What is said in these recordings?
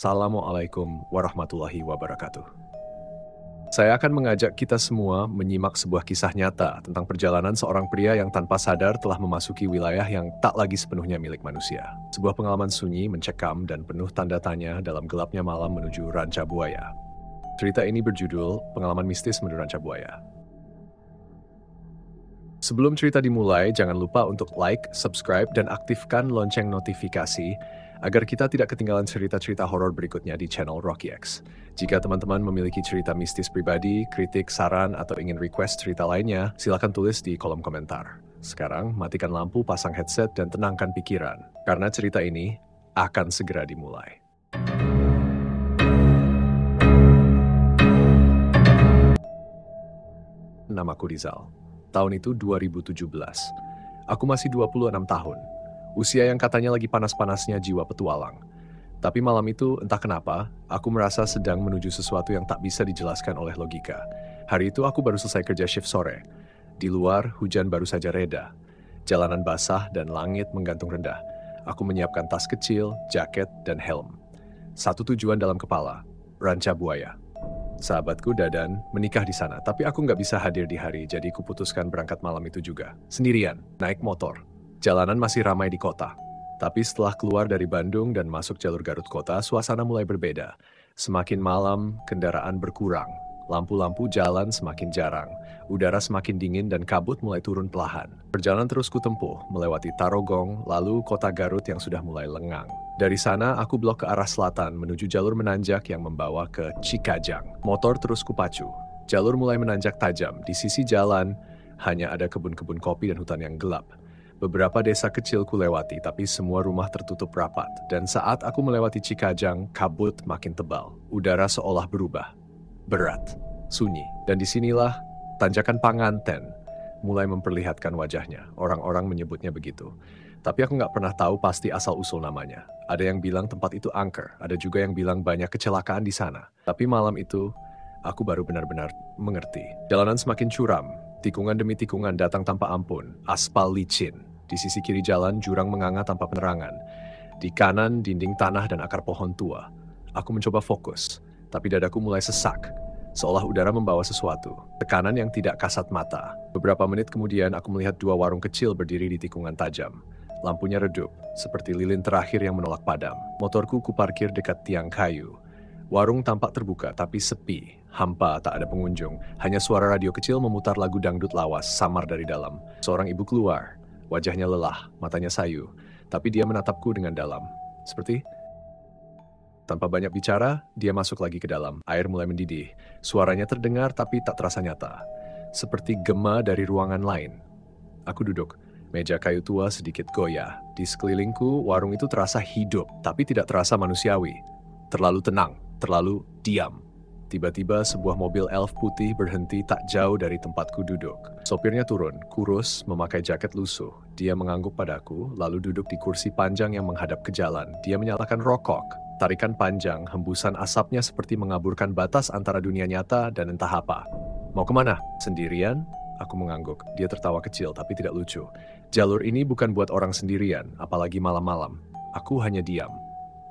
Assalamualaikum warahmatullahi wabarakatuh. Saya akan mengajak kita semua menyimak sebuah kisah nyata tentang perjalanan seorang pria yang tanpa sadar telah memasuki wilayah yang tak lagi sepenuhnya milik manusia. Sebuah pengalaman sunyi, mencekam, dan penuh tanda tanya dalam gelapnya malam menuju Ranca Buaya. Cerita ini berjudul Pengalaman Mistis Menuju Ranca Buaya. Sebelum cerita dimulai, jangan lupa untuk like, subscribe, dan aktifkan lonceng notifikasi agar kita tidak ketinggalan cerita-cerita horor berikutnya di channel Rocky X. Jika teman-teman memiliki cerita mistis pribadi, kritik, saran, atau ingin request cerita lainnya, silakan tulis di kolom komentar. Sekarang, matikan lampu, pasang headset, dan tenangkan pikiran, karena cerita ini akan segera dimulai. Namaku Rizal. Tahun itu 2017. Aku masih 26 tahun. Usia yang katanya lagi panas-panasnya jiwa petualang. Tapi malam itu, entah kenapa, aku merasa sedang menuju sesuatu yang tak bisa dijelaskan oleh logika. Hari itu aku baru selesai kerja shift sore. Di luar, hujan baru saja reda. Jalanan basah dan langit menggantung rendah. Aku menyiapkan tas kecil, jaket, dan helm. Satu tujuan dalam kepala, Ranca Buaya. Sahabatku Dadan menikah di sana, tapi aku nggak bisa hadir di hari, jadi kuputuskan berangkat malam itu juga. Sendirian, naik motor. Jalanan masih ramai di kota. Tapi setelah keluar dari Bandung dan masuk jalur Garut Kota, suasana mulai berbeda. Semakin malam, kendaraan berkurang. Lampu-lampu jalan semakin jarang. Udara semakin dingin dan kabut mulai turun perlahan. Perjalanan terus kutempuh, melewati Tarogong, lalu kota Garut yang sudah mulai lengang. Dari sana, aku blok ke arah selatan menuju jalur menanjak yang membawa ke Cikajang. Motor terus kupacu. Jalur mulai menanjak tajam. Di sisi jalan, hanya ada kebun-kebun kopi dan hutan yang gelap. Beberapa desa kecil kulewati, tapi semua rumah tertutup rapat. Dan saat aku melewati Cikajang, kabut makin tebal. Udara seolah berubah. Berat, sunyi. Dan disinilah tanjakan Panganten mulai memperlihatkan wajahnya. Orang-orang menyebutnya begitu. Tapi aku nggak pernah tahu pasti asal-usul namanya. Ada yang bilang tempat itu angker, ada juga yang bilang banyak kecelakaan di sana. Tapi malam itu, aku baru benar-benar mengerti. Jalanan semakin curam, tikungan demi tikungan datang tanpa ampun, aspal licin. Di sisi kiri jalan, jurang menganga tanpa penerangan. Di kanan, dinding tanah dan akar pohon tua. Aku mencoba fokus, tapi dadaku mulai sesak, seolah udara membawa sesuatu. Tekanan yang tidak kasat mata. Beberapa menit kemudian, aku melihat dua warung kecil berdiri di tikungan tajam. Lampunya redup, seperti lilin terakhir yang menolak padam. Motorku kuparkir dekat tiang kayu. Warung tampak terbuka, tapi sepi. Hampa, tak ada pengunjung. Hanya suara radio kecil memutar lagu dangdut lawas, samar dari dalam. Seorang ibu keluar. Wajahnya lelah, matanya sayu. Tapi dia menatapku dengan dalam. Seperti... Tanpa banyak bicara, dia masuk lagi ke dalam. Air mulai mendidih. Suaranya terdengar, tapi tak terasa nyata. Seperti gema dari ruangan lain. Aku duduk. Meja kayu tua sedikit goyah. Di sekelilingku, warung itu terasa hidup, tapi tidak terasa manusiawi. Terlalu tenang, terlalu diam. Tiba-tiba sebuah mobil elf putih berhenti tak jauh dari tempatku duduk. Sopirnya turun, kurus, memakai jaket lusuh. Dia mengangguk padaku, lalu duduk di kursi panjang yang menghadap ke jalan. Dia menyalakan rokok. Tarikan panjang, hembusan asapnya seperti mengaburkan batas antara dunia nyata dan entah apa. Mau kemana? Sendirian? Aku mengangguk. Dia tertawa kecil, tapi tidak lucu. Jalur ini bukan buat orang sendirian, apalagi malam-malam. Aku hanya diam.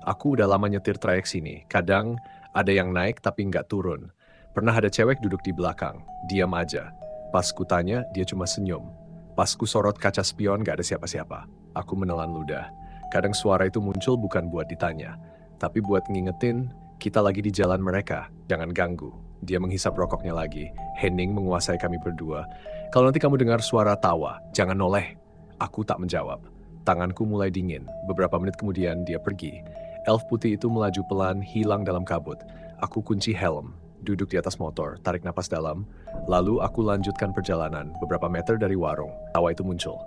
Aku udah lama nyetir trayek sini. Kadang ada yang naik tapi nggak turun. Pernah ada cewek duduk di belakang. Diam aja. Pas kutanya, dia cuma senyum. Pas ku sorot kaca spion, nggak ada siapa-siapa. Aku menelan ludah. Kadang suara itu muncul bukan buat ditanya, tapi buat ngingetin kita lagi di jalan mereka. Jangan ganggu. Dia menghisap rokoknya lagi. Hening menguasai kami berdua. Kalau nanti kamu dengar suara tawa, jangan noleh. Aku tak menjawab. Tanganku mulai dingin. Beberapa menit kemudian dia pergi. Elf putih itu melaju pelan, hilang dalam kabut. Aku kunci helm, duduk di atas motor, tarik napas dalam. Lalu aku lanjutkan perjalanan. Beberapa meter dari warung, tawa itu muncul.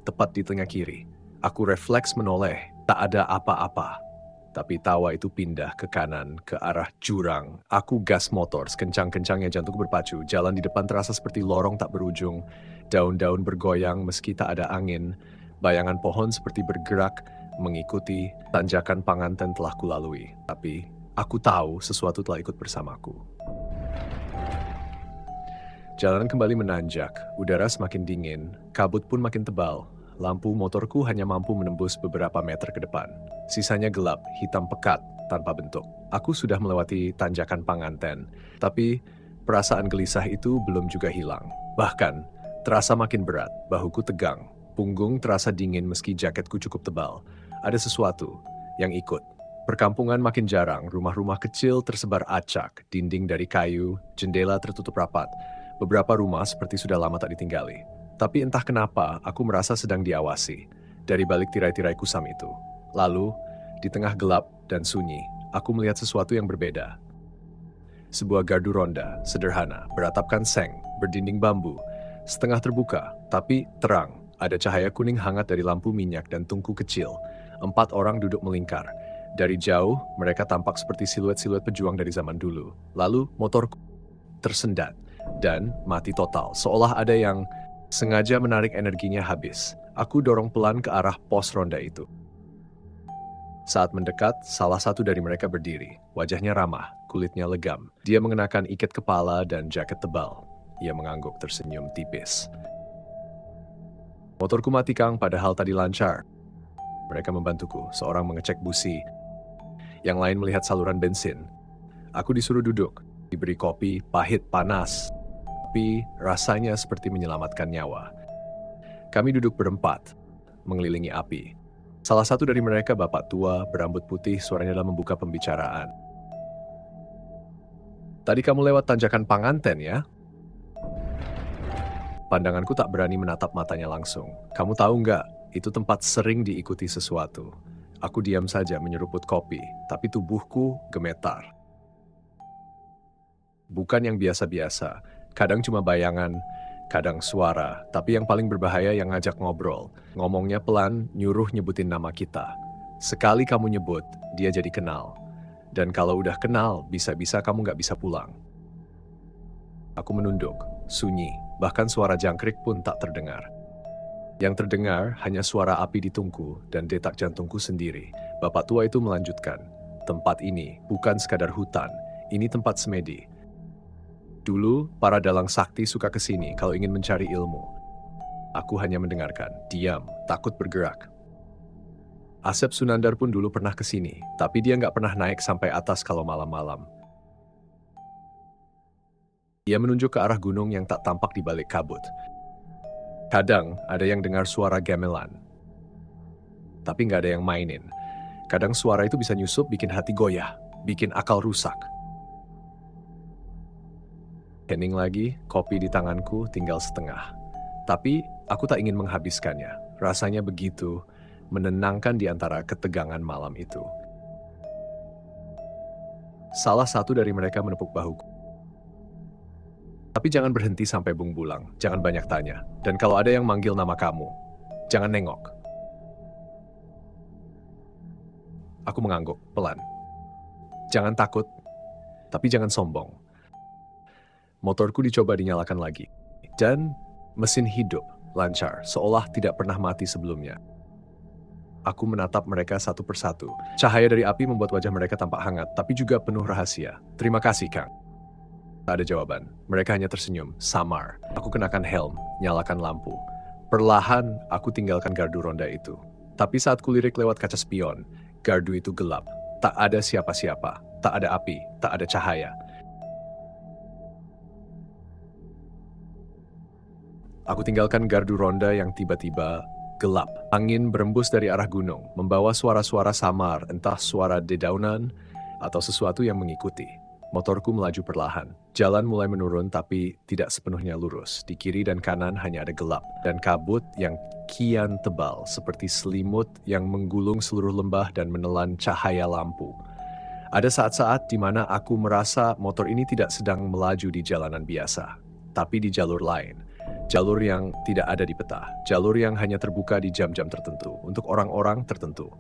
Tepat di tengah kiri. Aku refleks menoleh. Tak ada apa-apa. Tapi tawa itu pindah ke kanan, ke arah jurang. Aku gas motor, sekencang-kencangnya jantungku berpacu. Jalan di depan terasa seperti lorong tak berujung. Daun-daun bergoyang meski tak ada angin. Bayangan pohon seperti bergerak, mengikuti tanjakan Panganten telah kulalui. Tapi aku tahu sesuatu telah ikut bersamaku. Jalanan kembali menanjak, udara semakin dingin, kabut pun makin tebal. lampu motorku hanya mampu menembus beberapa meter ke depan. Sisanya gelap, hitam pekat, tanpa bentuk. Aku sudah melewati tanjakan Panganten, tapi perasaan gelisah itu belum juga hilang. Bahkan, terasa makin berat, bahuku tegang, punggung terasa dingin meski jaketku cukup tebal. Ada sesuatu yang ikut. Perkampungan makin jarang, rumah-rumah kecil tersebar acak, dinding dari kayu, jendela tertutup rapat. Beberapa rumah seperti sudah lama tak ditinggali. Tapi entah kenapa, aku merasa sedang diawasi dari balik tirai-tirai kusam itu. Lalu, di tengah gelap dan sunyi, aku melihat sesuatu yang berbeda. Sebuah gardu ronda, sederhana, beratapkan seng, berdinding bambu, setengah terbuka, tapi terang. Ada cahaya kuning hangat dari lampu minyak dan tungku kecil. 4 orang duduk melingkar. Dari jauh, mereka tampak seperti siluet-siluet pejuang dari zaman dulu. Lalu, motorku tersendat dan mati total, seolah ada yang sengaja menarik energinya habis. Aku dorong pelan ke arah pos ronda itu. Saat mendekat, salah satu dari mereka berdiri. Wajahnya ramah, kulitnya legam. Dia mengenakan ikat kepala dan jaket tebal. Ia mengangguk tersenyum tipis. Motorku mati, Kang, padahal tadi lancar. Mereka membantuku, seorang mengecek busi. Yang lain melihat saluran bensin. Aku disuruh duduk, diberi kopi, pahit, panas. Tapi rasanya seperti menyelamatkan nyawa. Kami duduk berempat, mengelilingi api. Salah satu dari mereka bapak tua, berambut putih, suaranya dalam membuka pembicaraan. Tadi kamu lewat tanjakan Panganten, ya? Pandanganku tak berani menatap matanya langsung. Kamu tahu nggak, itu tempat sering diikuti sesuatu. Aku diam saja menyeruput kopi, tapi tubuhku gemetar. Bukan yang biasa-biasa. Kadang cuma bayangan, kadang suara, tapi yang paling berbahaya yang ngajak ngobrol. Ngomongnya pelan, nyuruh nyebutin nama kita. Sekali kamu nyebut, dia jadi kenal. Dan kalau udah kenal, bisa-bisa kamu nggak bisa pulang. Aku menunduk, sunyi, bahkan suara jangkrik pun tak terdengar. Yang terdengar hanya suara api di tungku dan detak jantungku sendiri. Bapak tua itu melanjutkan, tempat ini bukan sekadar hutan, ini tempat semedi. Dulu, para dalang sakti suka ke sini kalau ingin mencari ilmu. Aku hanya mendengarkan, diam, takut bergerak. Asep Sunandar pun dulu pernah ke sini, tapi dia nggak pernah naik sampai atas kalau malam-malam. Dia menunjuk ke arah gunung yang tak tampak di balik kabut. Kadang ada yang dengar suara gamelan, tapi nggak ada yang mainin. Kadang suara itu bisa nyusup, bikin hati goyah, bikin akal rusak. Hening lagi, kopi di tanganku tinggal setengah. Tapi aku tak ingin menghabiskannya. Rasanya begitu menenangkan di antara ketegangan malam itu. Salah satu dari mereka menepuk bahuku. Tapi jangan berhenti sampai Bung Bulang. Jangan banyak tanya. Dan kalau ada yang manggil nama kamu, jangan nengok. Aku mengangguk, pelan. Jangan takut, tapi jangan sombong. Motorku dicoba dinyalakan lagi. Dan mesin hidup, lancar, seolah tidak pernah mati sebelumnya. Aku menatap mereka satu persatu. Cahaya dari api membuat wajah mereka tampak hangat, tapi juga penuh rahasia. Terima kasih, Kang. Tak ada jawaban. Mereka hanya tersenyum, samar. Aku kenakan helm, nyalakan lampu. Perlahan, aku tinggalkan gardu ronda itu. Tapi saat kulirik lewat kaca spion, gardu itu gelap. Tak ada siapa-siapa. Tak ada api, tak ada cahaya. Aku tinggalkan gardu ronda yang tiba-tiba gelap. Angin berembus dari arah gunung, membawa suara-suara samar, entah suara dedaunan atau sesuatu yang mengikuti. Motorku melaju perlahan. Jalan mulai menurun tapi tidak sepenuhnya lurus. Di kiri dan kanan hanya ada gelap dan kabut yang kian tebal seperti selimut yang menggulung seluruh lembah dan menelan cahaya lampu. Ada saat-saat di mana aku merasa motor ini tidak sedang melaju di jalanan biasa, tapi di jalur lain. Jalur yang tidak ada di peta, jalur yang hanya terbuka di jam-jam tertentu, untuk orang-orang tertentu.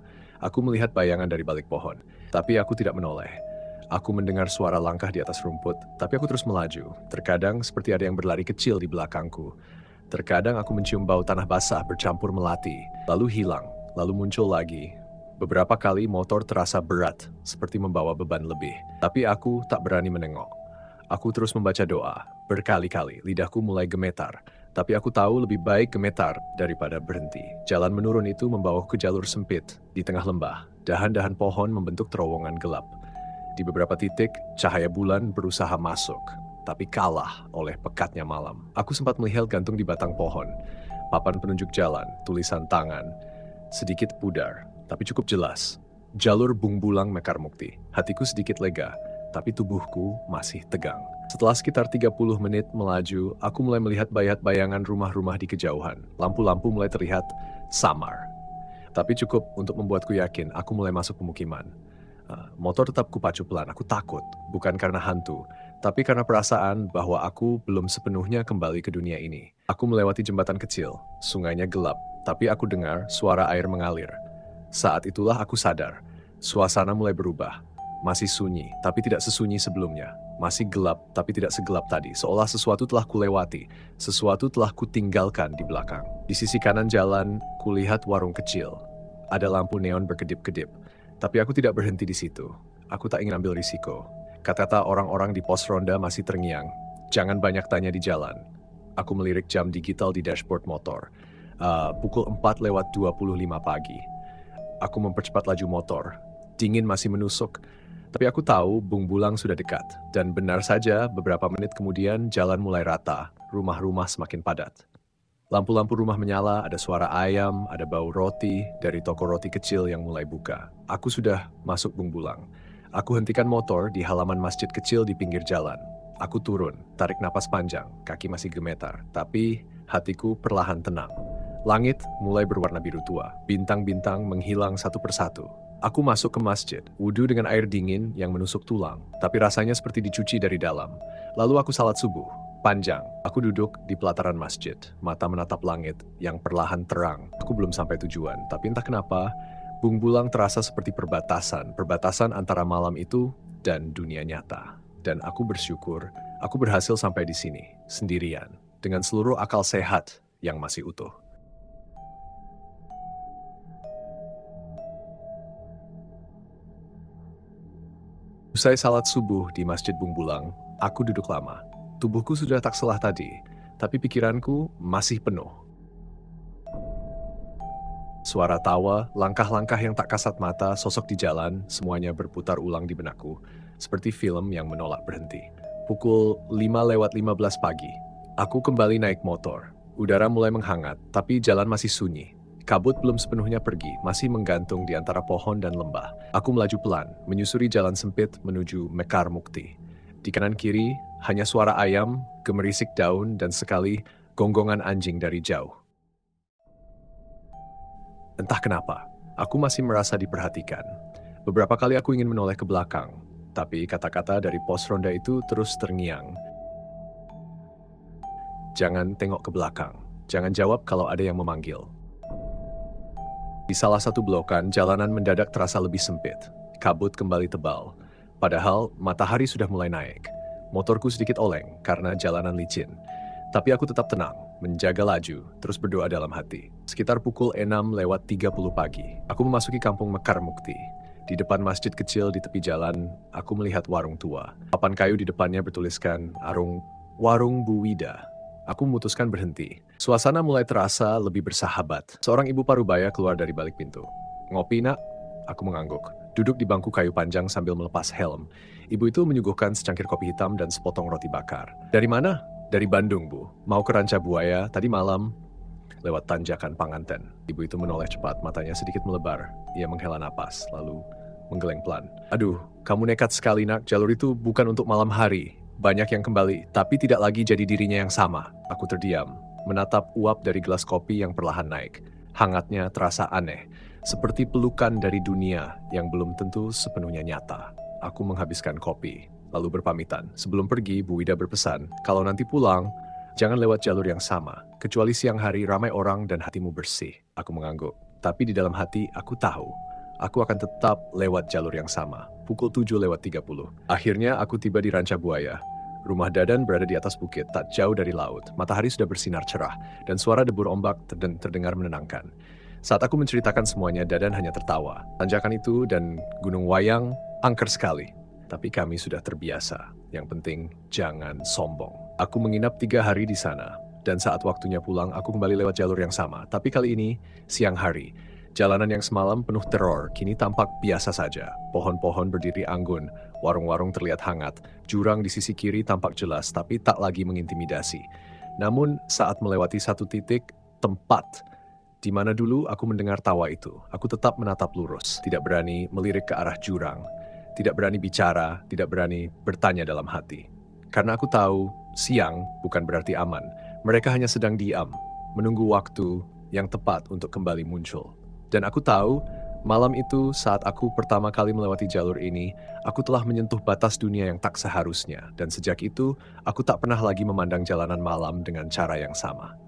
Aku melihat bayangan dari balik pohon, tapi aku tidak menoleh. Aku mendengar suara langkah di atas rumput, tapi aku terus melaju. Terkadang seperti ada yang berlari kecil di belakangku. Terkadang aku mencium bau tanah basah bercampur melati, lalu hilang, lalu muncul lagi. Beberapa kali motor terasa berat, seperti membawa beban lebih. Tapi aku tak berani menengok. Aku terus membaca doa. Berkali-kali lidahku mulai gemetar. Tapi aku tahu lebih baik gemetar daripada berhenti. Jalan menurun itu membawaku ke jalur sempit di tengah lembah. Dahan-dahan pohon membentuk terowongan gelap. Di beberapa titik, cahaya bulan berusaha masuk, tapi kalah oleh pekatnya malam. Aku sempat melihat gantung di batang pohon. Papan penunjuk jalan, tulisan tangan, sedikit pudar, tapi cukup jelas. Jalur Bung Bulang Mekar Mukti. Hatiku sedikit lega, tapi tubuhku masih tegang. Setelah sekitar 30 menit melaju, aku mulai melihat bayangan rumah-rumah di kejauhan. Lampu-lampu mulai terlihat samar. Tapi cukup untuk membuatku yakin aku mulai masuk pemukiman. Motor tetap kupacu pelan, aku takut. Bukan karena hantu, tapi karena perasaan bahwa aku belum sepenuhnya kembali ke dunia ini. Aku melewati jembatan kecil, sungainya gelap, tapi aku dengar suara air mengalir. Saat itulah aku sadar, suasana mulai berubah. Masih sunyi, tapi tidak sesunyi sebelumnya. Masih gelap, tapi tidak segelap tadi. Seolah sesuatu telah kulewati, sesuatu telah kutinggalkan di belakang. Di sisi kanan jalan, kulihat warung kecil. Ada lampu neon berkedip-kedip. Tapi aku tidak berhenti di situ. Aku tak ingin ambil risiko. Kata-kata orang-orang di pos ronda masih terngiang. Jangan banyak tanya di jalan. Aku melirik jam digital di dashboard motor. Pukul 4:25 pagi. Aku mempercepat laju motor. Dingin masih menusuk. Tapi aku tahu Bung Bulang sudah dekat. Dan benar saja beberapa menit kemudian jalan mulai rata. Rumah-rumah semakin padat. Lampu-lampu rumah menyala, ada suara ayam, ada bau roti dari toko roti kecil yang mulai buka. Aku sudah masuk Bung Bulang. Aku hentikan motor di halaman masjid kecil di pinggir jalan. Aku turun, tarik napas panjang, kaki masih gemetar. Tapi hatiku perlahan tenang. Langit mulai berwarna biru tua. Bintang-bintang menghilang satu persatu. Aku masuk ke masjid, wudhu dengan air dingin yang menusuk tulang, tapi rasanya seperti dicuci dari dalam. Lalu aku salat subuh, panjang. Aku duduk di pelataran masjid, mata menatap langit yang perlahan terang. Aku belum sampai tujuan, tapi entah kenapa, Bung Bulang terasa seperti perbatasan antara malam itu dan dunia nyata. Dan aku bersyukur, aku berhasil sampai di sini, sendirian, dengan seluruh akal sehat yang masih utuh. Usai salat subuh di Masjid Bung Bulang, aku duduk lama. Tubuhku sudah tak selah tadi, tapi pikiranku masih penuh. Suara tawa, langkah-langkah yang tak kasat mata, sosok di jalan, semuanya berputar ulang di benakku, seperti film yang menolak berhenti. Pukul 5:15 pagi, aku kembali naik motor. Udara mulai menghangat, tapi jalan masih sunyi. Kabut belum sepenuhnya pergi, masih menggantung di antara pohon dan lembah. Aku melaju pelan, menyusuri jalan sempit menuju Mekar Mukti. Di kanan kiri, hanya suara ayam, gemerisik daun, dan sekali gonggongan anjing dari jauh. Entah kenapa, aku masih merasa diperhatikan. Beberapa kali aku ingin menoleh ke belakang, tapi kata-kata dari pos ronda itu terus terngiang. Jangan tengok ke belakang, jangan jawab kalau ada yang memanggil. Di salah satu blokan, jalanan mendadak terasa lebih sempit. Kabut kembali tebal. Padahal, matahari sudah mulai naik. Motorku sedikit oleng karena jalanan licin. Tapi aku tetap tenang, menjaga laju, terus berdoa dalam hati. Sekitar pukul 6:30 pagi, aku memasuki kampung Mekar Mukti. Di depan masjid kecil di tepi jalan, aku melihat warung tua. Papan kayu di depannya bertuliskan Warung Bu Wida. Aku memutuskan berhenti. Suasana mulai terasa lebih bersahabat. Seorang ibu parubaya keluar dari balik pintu. Ngopi, nak? Aku mengangguk. Duduk di bangku kayu panjang sambil melepas helm. Ibu itu menyuguhkan secangkir kopi hitam dan sepotong roti bakar. Dari mana? Dari Bandung, Bu. Mau ke Ranca Buaya tadi malam. Lewat tanjakan Panganten. Ibu itu menoleh cepat, matanya sedikit melebar. Ia menghela napas, lalu menggeleng pelan. Aduh, kamu nekat sekali, nak. Jalur itu bukan untuk malam hari. Banyak yang kembali, tapi tidak lagi jadi dirinya yang sama. Aku terdiam, menatap uap dari gelas kopi yang perlahan naik. Hangatnya terasa aneh, seperti pelukan dari dunia yang belum tentu sepenuhnya nyata. Aku menghabiskan kopi, lalu berpamitan. Sebelum pergi, Bu Wida berpesan, kalau nanti pulang, jangan lewat jalur yang sama. Kecuali siang hari ramai orang dan hatimu bersih. Aku mengangguk, tapi di dalam hati aku tahu, aku akan tetap lewat jalur yang sama. Pukul 7:30. Akhirnya aku tiba di Ranca Buaya. Rumah Dadan berada di atas bukit, tak jauh dari laut. Matahari sudah bersinar cerah, dan suara debur ombak terdengar menenangkan. Saat aku menceritakan semuanya, Dadan hanya tertawa. Tanjakan itu dan Gunung Wayang angker sekali. Tapi kami sudah terbiasa. Yang penting, jangan sombong. Aku menginap 3 hari di sana. Dan saat waktunya pulang, aku kembali lewat jalur yang sama. Tapi kali ini, siang hari. Jalanan yang semalam penuh teror, kini tampak biasa saja. Pohon-pohon berdiri anggun, warung-warung terlihat hangat, jurang di sisi kiri tampak jelas, tapi tak lagi mengintimidasi. Namun, saat melewati satu titik, tempat di mana dulu aku mendengar tawa itu, aku tetap menatap lurus, tidak berani melirik ke arah jurang, tidak berani bicara, tidak berani bertanya dalam hati. Karena aku tahu, siang bukan berarti aman. Mereka hanya sedang diam, menunggu waktu yang tepat untuk kembali muncul. Dan aku tahu, malam itu saat aku pertama kali melewati jalur ini, aku telah menyentuh batas dunia yang tak seharusnya. Dan sejak itu, aku tak pernah lagi memandang jalanan malam dengan cara yang sama.